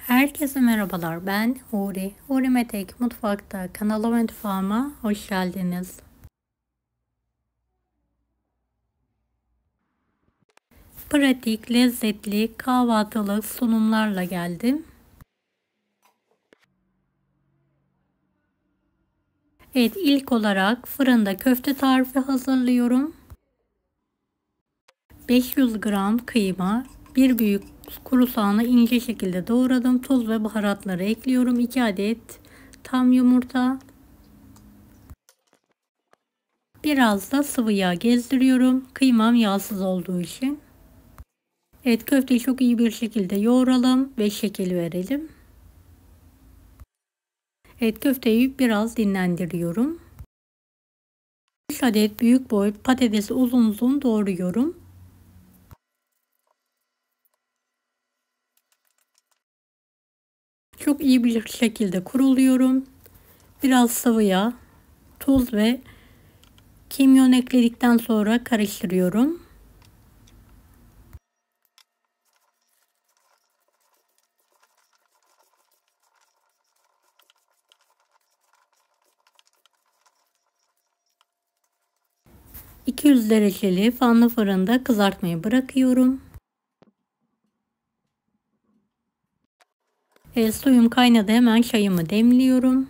Herkese merhabalar. Ben Huri. Huri Metek Mutfak'ta kanalıma ve mutfağıma hoş geldiniz. Pratik, lezzetli kahvaltılık sunumlarla geldim. Evet, ilk olarak fırında köfte tarifi hazırlıyorum. 500 gram kıyma, bir büyük kuru soğanı ince şekilde doğradım. Tuz ve baharatları ekliyorum. 2 adet tam yumurta. Biraz da sıvı yağ gezdiriyorum. Kıymam yağsız olduğu için. Evet, köfteyi çok iyi bir şekilde yoğuralım ve şekil verelim. Evet, köfteyi biraz dinlendiriyorum. 3 adet büyük boy patatesi uzun uzun doğruyorum. Çok iyi bir şekilde kuruluyorum. Biraz sıvı yağ, tuz ve kimyon ekledikten sonra karıştırıyorum. ...200 dereceli fanlı fırında kızartmayı bırakıyorum. Suyum kaynadı, hemen çayımı demliyorum.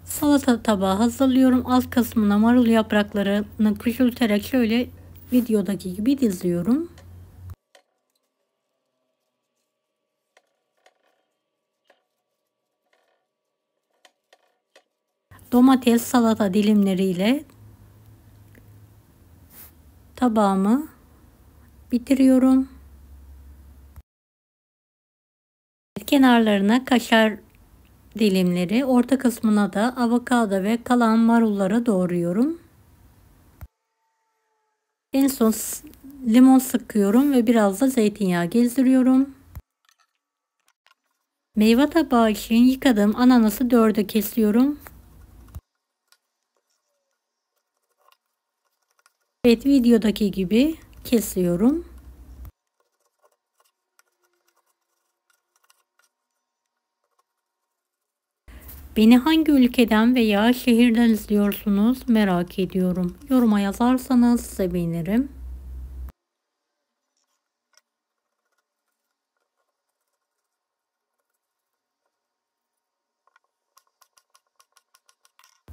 Salata tabağı hazırlıyorum. Alt kısmına marul yapraklarını küçülterek şöyle videodaki gibi diziyorum. Domates, salata dilimleriyle tabağımı bitiriyorum. Kenarlarına kaşar dilimleri, orta kısmına da avokado ve kalan marulları doğruyorum. En son limon sıkıyorum ve biraz da zeytinyağı gezdiriyorum. Meyve tabağı için yıkadığım ananası 4'e kesiyorum. Evet, videodaki gibi kesiyorum. Beni hangi ülkeden veya şehirden izliyorsunuz merak ediyorum. Yoruma yazarsanız sevinirim.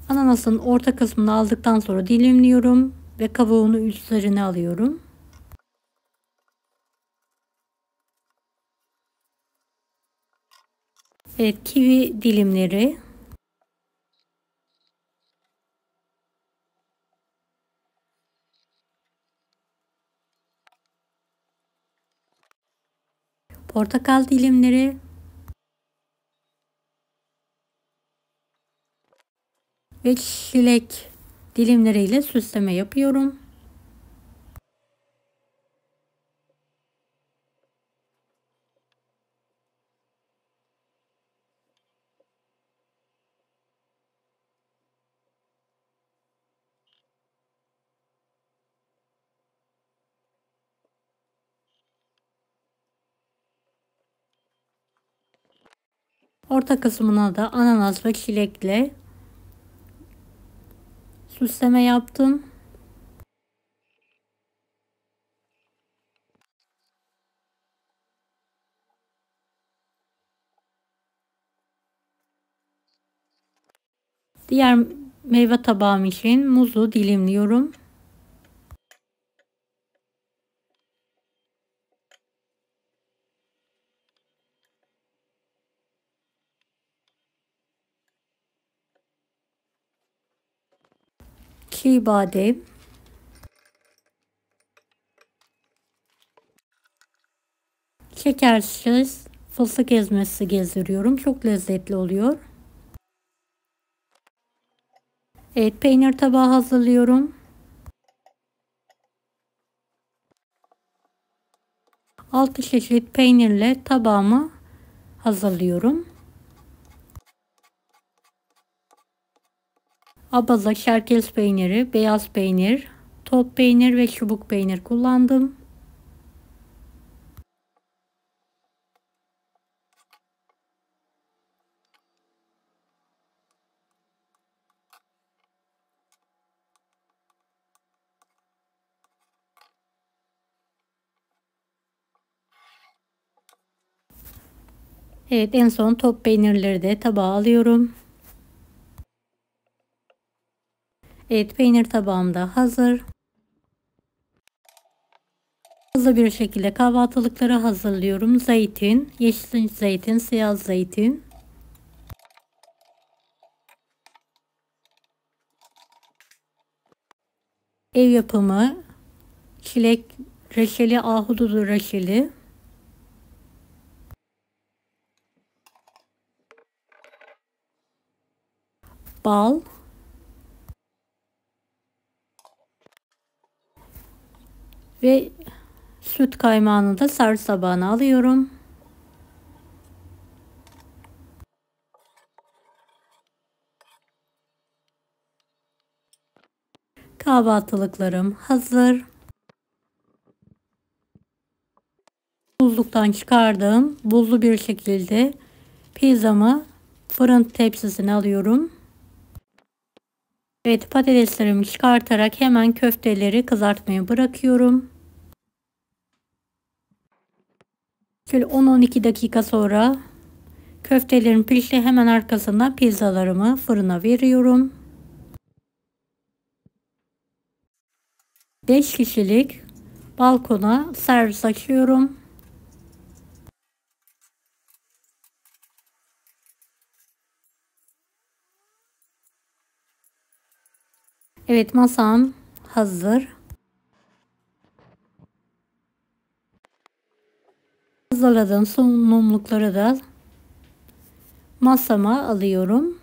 Ananasın orta kısmını aldıktan sonra dilimliyorum ve kabuğunu üzerine alıyorum. Evet, kivi dilimleri. Portakal dilimleri. Ve çilek dilimleriyle süsleme yapıyorum. Orta kısmına da ananas ve çilekle süsleme yaptım. Diğer meyve tabağım için muzu dilimliyorum. Çiğ badem. Şekersiz fıstık ezmesi gezdiriyorum. Çok lezzetli oluyor. Evet, peynir tabağı hazırlıyorum. 6 çeşit peynirle tabağımı hazırlıyorum. Abaza, şerkez peyniri, beyaz peynir, top peynir ve çubuk peynir kullandım. Evet, en son top peynirleri de tabağa alıyorum. Evet, peynir tabağım da hazır. Hızlı bir şekilde kahvaltılıkları hazırlıyorum. Zeytin, yeşil zeytin, siyah zeytin. Ev yapımı çilek reçeli, ahududu reçeli. Bal. Ve süt kaymağını da servis tabağına alıyorum. Kahvaltılıklarım hazır. Buzluktan çıkardım. Buzlu bir şekilde pizzamı fırın tepsisine alıyorum. Evet, patateslerimi çıkartarak hemen köfteleri kızartmaya bırakıyorum. Şöyle 10-12 dakika sonra köftelerim pişti. Hemen arkasından pizzalarımı fırına veriyorum. 5 kişilik balkona servis açıyorum. Evet, masam hazır. Hazırladığım sunumlukları da masama alıyorum.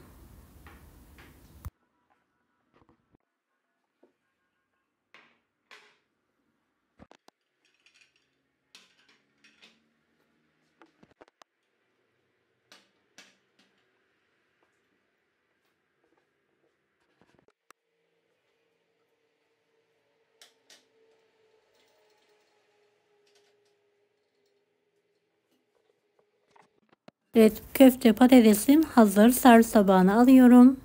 Evet, köfte patatesim hazır. Servis tabağına alıyorum.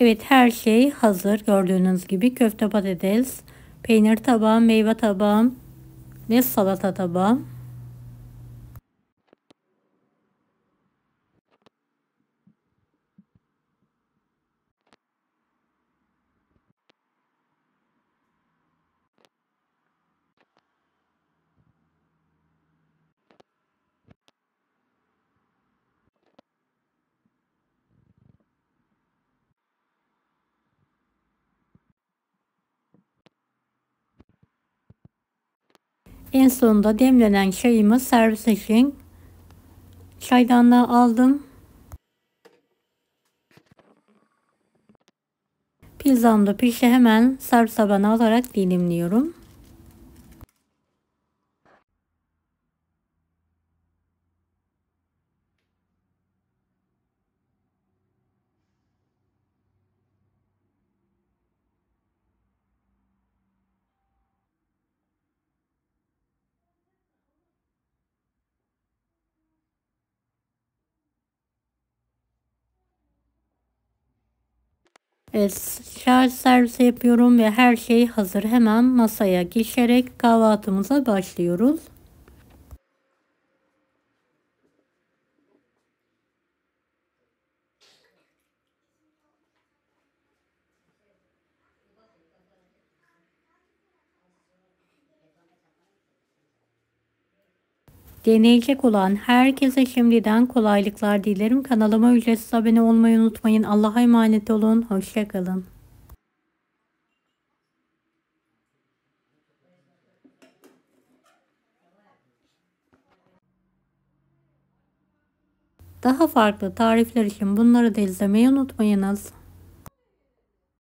Evet, her şey hazır. Gördüğünüz gibi köfte patates, peynir tabağım, meyve tabağım ve salata tabağım. En sonunda demlenen çayımı servis için çaydanlığa aldım. Pizzam da pişti, hemen servis tabağına alarak dilimliyorum. Evet, çay servisi yapıyorum ve her şey hazır. Hemen masaya geçerek kahvaltımıza başlıyoruz. Deneyecek olan herkese şimdiden kolaylıklar dilerim. Kanalıma ücretsiz abone olmayı unutmayın. Allah'a emanet olun. Hoşça kalın. Daha farklı tarifler için bunları da izlemeyi unutmayınız.